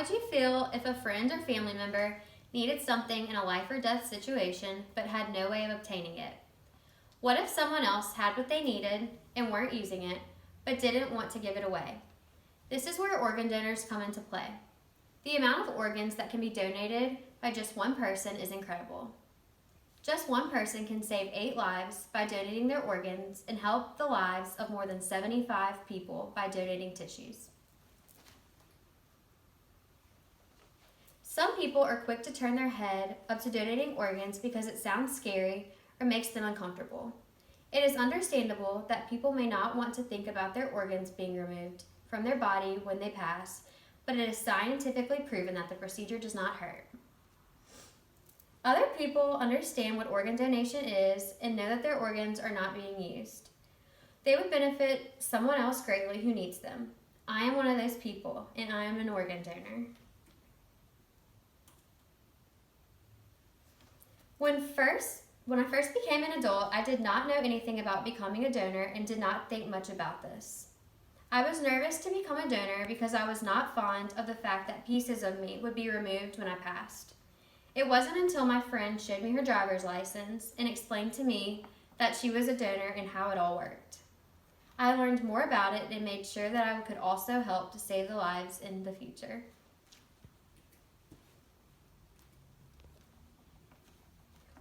would you feel if a friend or family member needed something in a life or death situation but had no way of obtaining it? What if someone else had what they needed and weren't using it, but didn't want to give it away? This is where organ donors come into play. The amount of organs that can be donated by just one person is incredible. Just one person can save 8 lives by donating their organs and help the lives of more than 75 people by donating tissues. Some people are quick to turn their head up to donating organs because it sounds scary or makes them uncomfortable. It is understandable that people may not want to think about their organs being removed from their body when they pass, but it is scientifically proven that the procedure does not hurt. Other people understand what organ donation is and know that their organs are not being used. They would benefit someone else greatly who needs them. I am one of those people, and I am an organ donor. When I first became an adult, I did not know anything about becoming a donor and did not think much about this. I was nervous to become a donor because I was not fond of the fact that pieces of me would be removed when I passed. It wasn't until my friend showed me her driver's license and explained to me that she was a donor and how it all worked. I learned more about it and made sure that I could also help to save the lives in the future.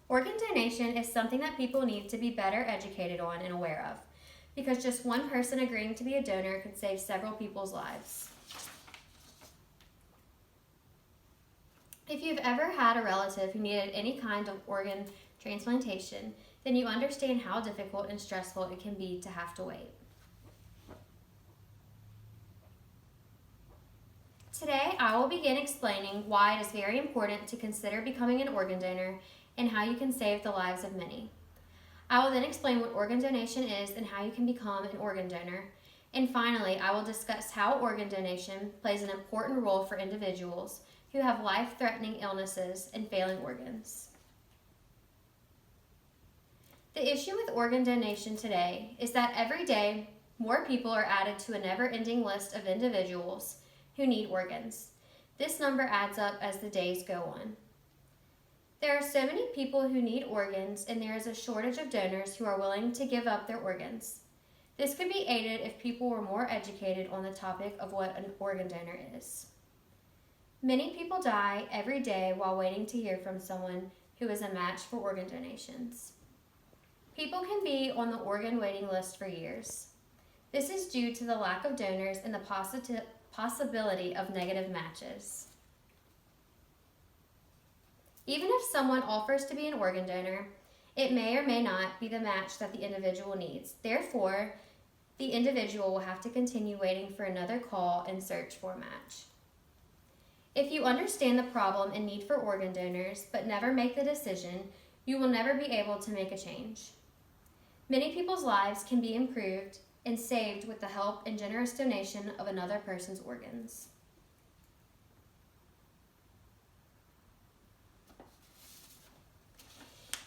Organ donation is something that people need to be better educated on and aware of, because just one person agreeing to be a donor could save several people's lives. If you've ever had a relative who needed any kind of organ transplantation, then you understand how difficult and stressful it can be to have to wait. Today, I will begin explaining why it is very important to consider becoming an organ donor and how you can save the lives of many. I will then explain what organ donation is and how you can become an organ donor. And finally, I will discuss how organ donation plays an important role for individuals who have life-threatening illnesses and failing organs. The issue with organ donation today is that every day, more people are added to a never-ending list of individuals who need organs. This number adds up as the days go on. There are so many people who need organs, and there is a shortage of donors who are willing to give up their organs. This could be aided if people were more educated on the topic of what an organ donor is. Many people die every day while waiting to hear from someone who is a match for organ donations. People can be on the organ waiting list for years. This is due to the lack of donors and the possibility of negative matches. Even if someone offers to be an organ donor, it may or may not be the match that the individual needs. Therefore, the individual will have to continue waiting for another call and search for a match. If you understand the problem and need for organ donors, but never make the decision, you will never be able to make a change. Many people's lives can be improved and saved with the help and generous donation of another person's organs.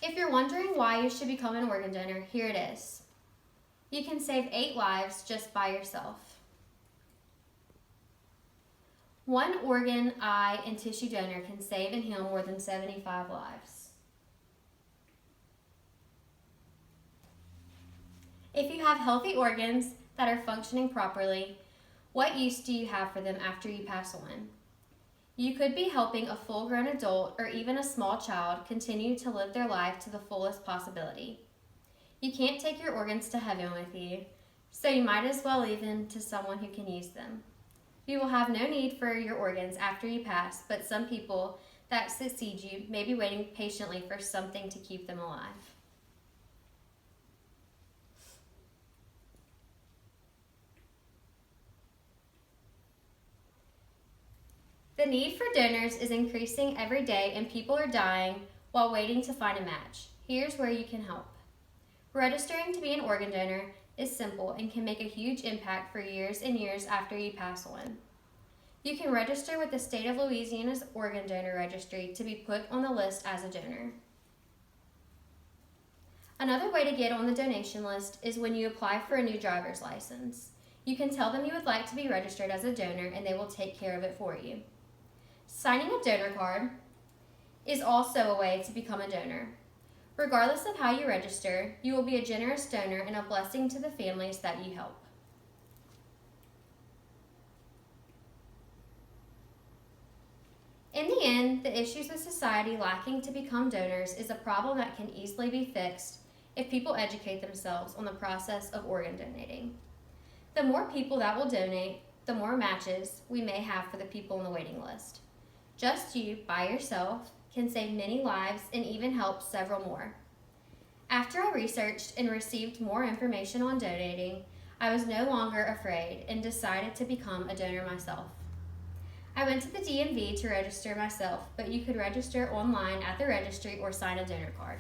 If you're wondering why you should become an organ donor, here it is. You can save 8 lives just by yourself. One organ, eye, and tissue donor can save and heal more than 75 lives. If you have healthy organs that are functioning properly, what use do you have for them after you pass on? You could be helping a full-grown adult or even a small child continue to live their life to the fullest possibility. You can't take your organs to heaven with you, so you might as well leave them to someone who can use them. You will have no need for your organs after you pass, but some people that succeed you may be waiting patiently for something to keep them alive. The need for donors is increasing every day and people are dying while waiting to find a match. Here's where you can help. Registering to be an organ donor is simple and can make a huge impact for years and years after you pass on. You can register with the state of Louisiana's organ donor registry to be put on the list as a donor. Another way to get on the donation list is when you apply for a new driver's license. You can tell them you would like to be registered as a donor and they will take care of it for you. Signing a donor card is also a way to become a donor. Regardless of how you register, you will be a generous donor and a blessing to the families that you help. In the end, the issues with society lacking to become donors is a problem that can easily be fixed if people educate themselves on the process of organ donating. The more people that will donate, the more matches we may have for the people on the waiting list. Just you, by yourself, can save many lives and even help several more. After I researched and received more information on donating, I was no longer afraid and decided to become a donor myself. I went to the DMV to register myself, but you could register online at the registry or sign a donor card.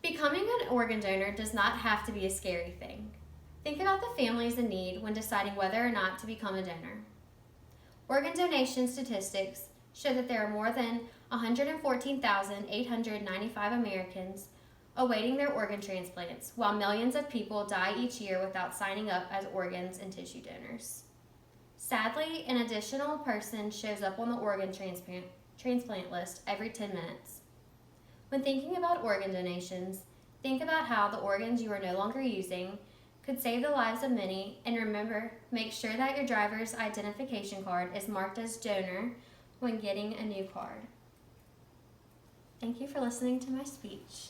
Becoming an organ donor does not have to be a scary thing. Think about the families in need when deciding whether or not to become a donor. Organ donation statistics show that there are more than 114,895 Americans awaiting their organ transplants, while millions of people die each year without signing up as organs and tissue donors. Sadly, an additional person shows up on the organ transplant list every 10 minutes. When thinking about organ donations, think about how the organs you are no longer using could save the lives of many, and remember, make sure that your driver's identification card is marked as donor when getting a new card. Thank you for listening to my speech.